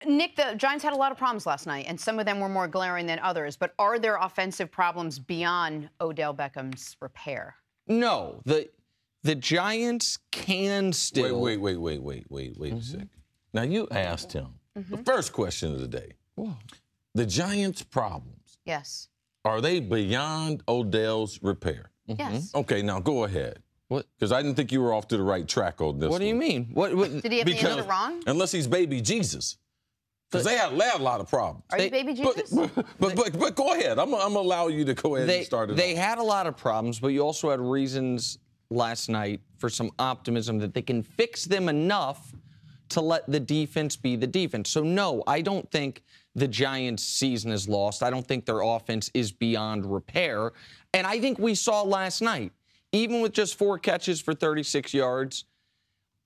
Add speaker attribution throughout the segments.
Speaker 1: Nick, the Giants had a lot of problems last night, and some of them were more glaring than others. But are there offensive problems beyond Odell Beckham's repair?
Speaker 2: No. The Giants can still...
Speaker 3: Wait a second. Now, you asked him, the first question of the day, the Giants' problems,
Speaker 1: Yes.
Speaker 3: are they beyond Odell's repair?
Speaker 1: Yes.
Speaker 3: Okay, now go ahead.
Speaker 2: What?
Speaker 3: Because I didn't think you were off to the right track on this
Speaker 2: What do you mean? What?
Speaker 1: Did he have any other wrong?
Speaker 3: Unless he's baby Jesus. Because they had a lot of problems.
Speaker 1: Are you baby Jesus?
Speaker 3: But go ahead. I'm going to allow you to go ahead and start it
Speaker 2: They
Speaker 3: off.
Speaker 2: had a lot of problems, but you also had reasons last night for some optimism that they can fix them enough to let the defense be the defense. So, no, I don't think the Giants' season is lost. I don't think their offense is beyond repair. And I think we saw last night, even with just 4 catches for 36 yards,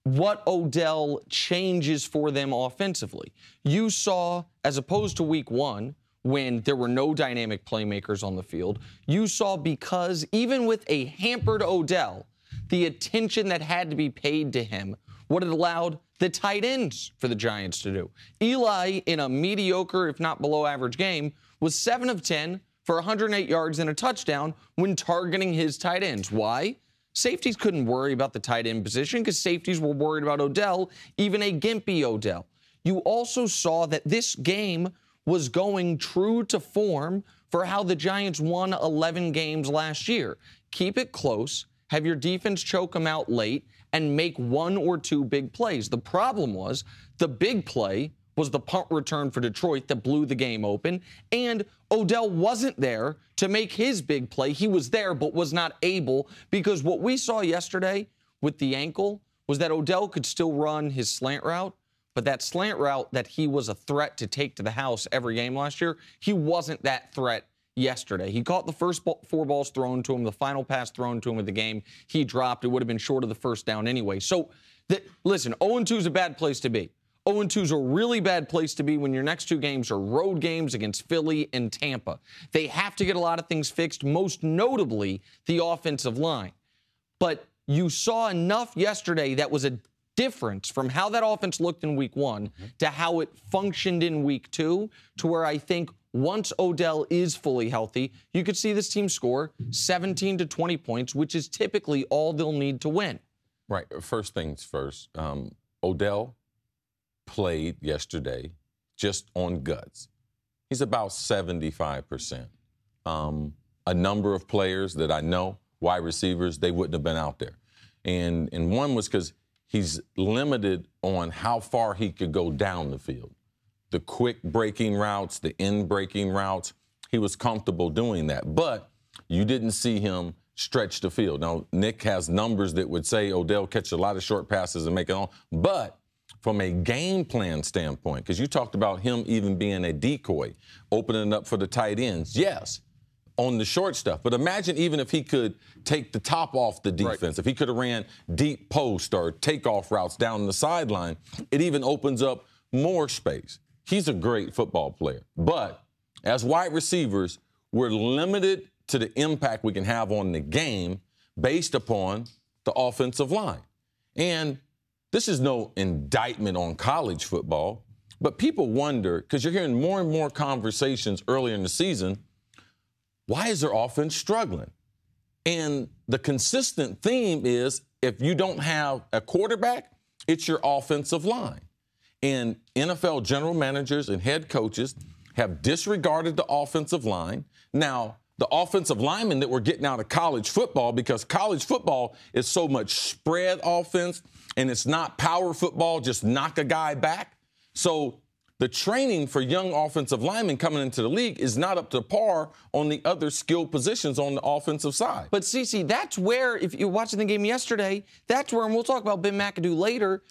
Speaker 2: what Odell changes for them offensively. You saw, as opposed to week 1, when there were no dynamic playmakers on the field, you saw, because even with a hampered Odell, the attention that had to be paid to him, what it allowed the tight ends for the Giants to do. Eli, in a mediocre, if not below average game, was 7 of 10 for 108 yards and a touchdown when targeting his tight ends. Why? Safeties couldn't worry about the tight end position because safeties were worried about Odell, even a gimpy Odell. You also saw that this game was going true to form for how the Giants won 11 games last year. Keep it close, have your defense choke them out late, and make 1 or 2 big plays. The problem was the big play was the punt return for Detroit that blew the game open, and Odell wasn't there to make his big play. He was there but was not able, because what we saw yesterday with the ankle was that Odell could still run his slant route, but that slant route that he was a threat to take to the house every game last year, he wasn't that threat yesterday. He caught the first 4 balls thrown to him, the final pass thrown to him of the game. He dropped. It would have been short of the first down anyway. So, listen, 0-2 is a bad place to be. 0-2 is a really bad place to be when your next 2 games are road games against Philly and Tampa. They have to get a lot of things fixed, most notably the offensive line. But you saw enough yesterday that was a difference from how that offense looked in week 1 to how it functioned in week 2, to where I think once Odell is fully healthy, you could see this team score 17 to 20 points, which is typically all they'll need to win.
Speaker 3: Right. First things first. Odell played yesterday just on guts. He's about 75%. A number of players that I know, wide receivers, they wouldn't have been out there. And one was because he's limited on how far he could go down the field. The quick breaking routes, the in-breaking routes, he was comfortable doing that. But you didn't see him stretch the field. Now, Nick has numbers that would say Odell catches a lot of short passes and make it on. But from a game plan standpoint, because you talked about him even being a decoy, opening up for the tight ends, yes, on the short stuff. But imagine even if he could take the top off the defense, if he could have ran deep post or takeoff routes down the sideline, it even opens up more space. He's a great football player. But as wide receivers, we're limited to the impact we can have on the game based upon the offensive line. And this is no indictment on college football, but people wonder, because you're hearing more and more conversations earlier in the season, why is their offense struggling? And the consistent theme is if you don't have a quarterback, it's your offensive line. And NFL general managers and head coaches have disregarded the offensive line. Now, the offensive linemen that we're getting out of college football, because college football is so much spread offense and it's not power football, just knock a guy back. So the training for young offensive linemen coming into the league is not up to par on the other skilled positions on the offensive side.
Speaker 2: But, Cece, that's where, if you're watching the game yesterday, that's where, and we'll talk about Ben McAdoo later,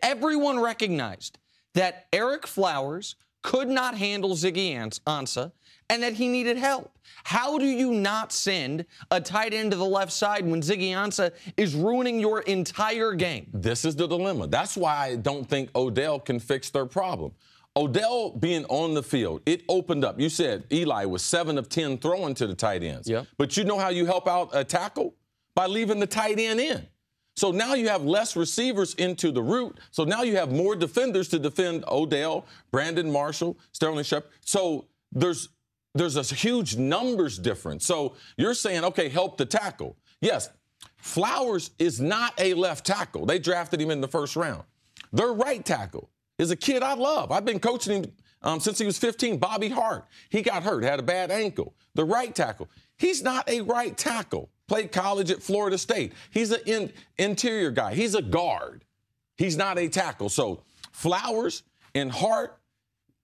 Speaker 2: everyone recognized that Eric Flowers could not handle Ziggy Ansah and that he needed help. How do you not send a tight end to the left side when Ziggy Ansah is ruining your entire game?
Speaker 3: This is the dilemma. That's why I don't think Odell can fix their problem. Odell being on the field, it opened up. You said Eli was 7 of 10 throwing to the tight ends.
Speaker 2: Yep.
Speaker 3: But you know how you help out a tackle? By leaving the tight end in. So now you have less receivers into the route. So now you have more defenders to defend Odell, Brandon Marshall, Sterling Shepard. So there's a huge numbers difference. So you're saying, okay, help the tackle. Yes, Flowers is not a left tackle. They drafted him in the first round. Their right tackle is a kid I love. I've been coaching him since he was 15, Bobby Hart. He got hurt, had a bad ankle. The right tackle, he's not a right tackle. Played college at Florida State. He's an interior guy. He's a guard. He's not a tackle. So Flowers and Hart,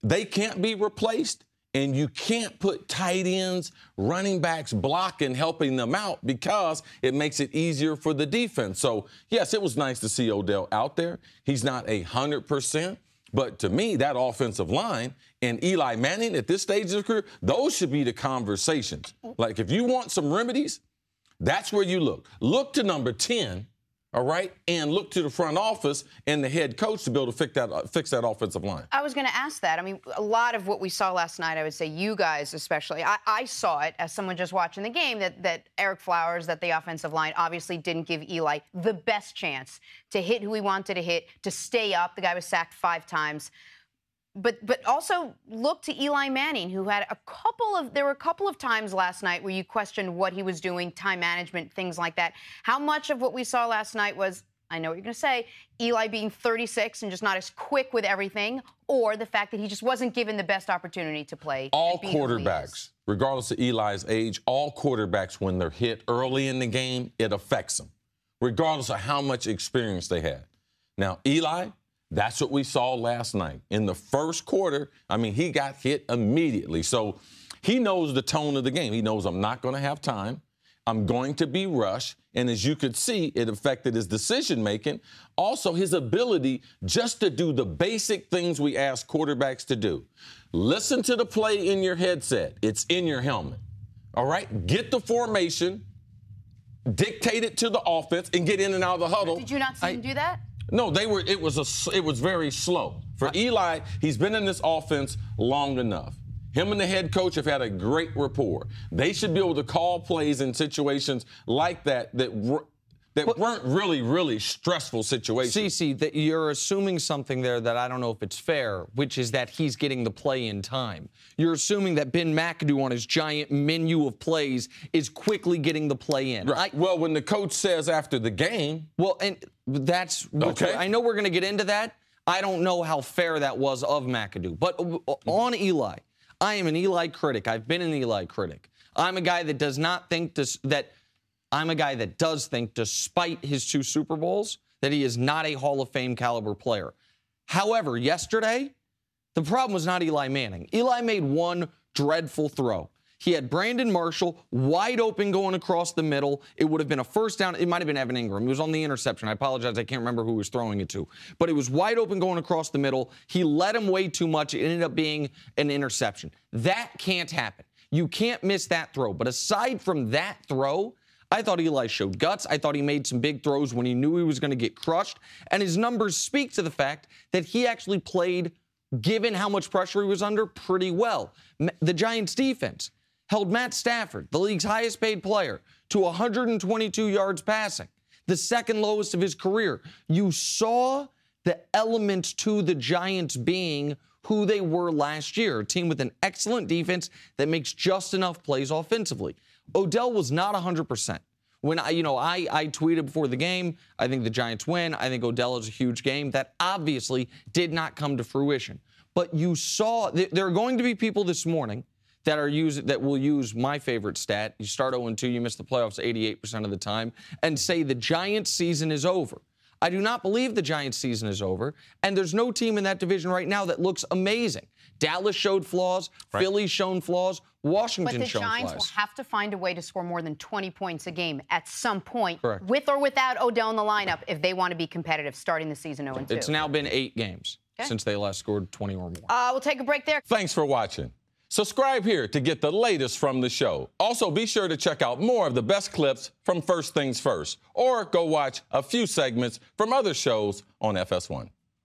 Speaker 3: they can't be replaced. And you can't put tight ends, running backs blocking, helping them out because it makes it easier for the defense. So, yes, it was nice to see Odell out there. He's not 100%. But to me, that offensive line and Eli Manning at this stage of his career, those should be the conversations. Like, if you want some remedies, that's where you look. Look to number 10, all right, and look to the front office and the head coach to be able to fix that offensive line.
Speaker 1: I was going to ask that. I mean, a lot of what we saw last night, I would say you guys especially, I saw it as someone just watching the game, that Eric Flowers, that the offensive line obviously didn't give Eli the best chance to hit who he wanted to hit, to stay up. The guy was sacked 5 times. But also look to Eli Manning, who had there were a couple of times last night where you questioned what he was doing, time management, things like that. How much of what we saw last night was, I know what you're going to say, Eli being 36 and just not as quick with everything, or the fact that he just wasn't given the best opportunity to play?
Speaker 3: All quarterbacks, regardless of Eli's age, all quarterbacks, when they're hit early in the game, it affects them, regardless of how much experience they had. Now, Eli, that's what we saw last night. In the first quarter, I mean, he got hit immediately. So he knows the tone of the game. He knows I'm not going to have time. I'm going to be rushed. And as you could see, it affected his decision-making. Also, his ability just to do the basic things we ask quarterbacks to do. Listen to the play in your headset. It's in your helmet. All right? Get the formation, dictate it to the offense, and get in and out of the huddle.
Speaker 1: Did you not see him do that?
Speaker 3: No, it was very slow. For Eli, he's been in this offense long enough. Him and the head coach have had a great rapport. They should be able to call plays in situations like that weren't really stressful situations.
Speaker 2: CC, that you're assuming something there that I don't know if it's fair, which is that he's getting the play in time. You're assuming that Ben McAdoo on his giant menu of plays is quickly getting the play in.
Speaker 3: Right. Well, when the coach says after the game.
Speaker 2: Well, and that's okay. I know we're going to get into that. I don't know how fair that was of McAdoo. But on Eli, I am an Eli critic. I've been an Eli critic. I'm a guy that does not think I'm a guy that does think, despite his 2 Super Bowls, that he is not a Hall of Fame caliber player. However, yesterday, the problem was not Eli Manning. Eli made one dreadful throw. He had Brandon Marshall wide open going across the middle. It would have been a first down. It might have been Evan Ingram. It was on the interception. I apologize. I can't remember who he was throwing it to. But it was wide open going across the middle. He let him way too much. It ended up being an interception. That can't happen. You can't miss that throw. But aside from that throw, I thought Eli showed guts. I thought he made some big throws when he knew he was going to get crushed. And his numbers speak to the fact that he actually played, given how much pressure he was under, pretty well. The Giants' defense held Matt Stafford, the league's highest paid player, to 122 yards passing, the second lowest of his career. You saw the elements to the Giants being who they were last year, a team with an excellent defense that makes just enough plays offensively. Odell was not 100%. When I tweeted before the game, I think the Giants win. I think Odell is a huge game. That obviously did not come to fruition. But you saw there are going to be people this morning that will use my favorite stat. You start 0-2, you miss the playoffs 88% of the time, and say the Giants' season is over. I do not believe the Giants' season is over, and there's no team in that division right now that looks amazing. Dallas showed flaws. Right. Philly's shown flaws. Washington showed flaws.
Speaker 1: But the Giants will have to find a way to score more than 20 points a game at some point,
Speaker 2: correct,
Speaker 1: with or without Odell in the lineup, if they want to be competitive starting the season 0-2.
Speaker 2: It's now been 8 games since they last scored 20 or more.
Speaker 1: We'll take a break there.
Speaker 3: Thanks for watching. Subscribe here to get the latest from the show. Also, be sure to check out more of the best clips from First Things First, or go watch a few segments from other shows on FS1.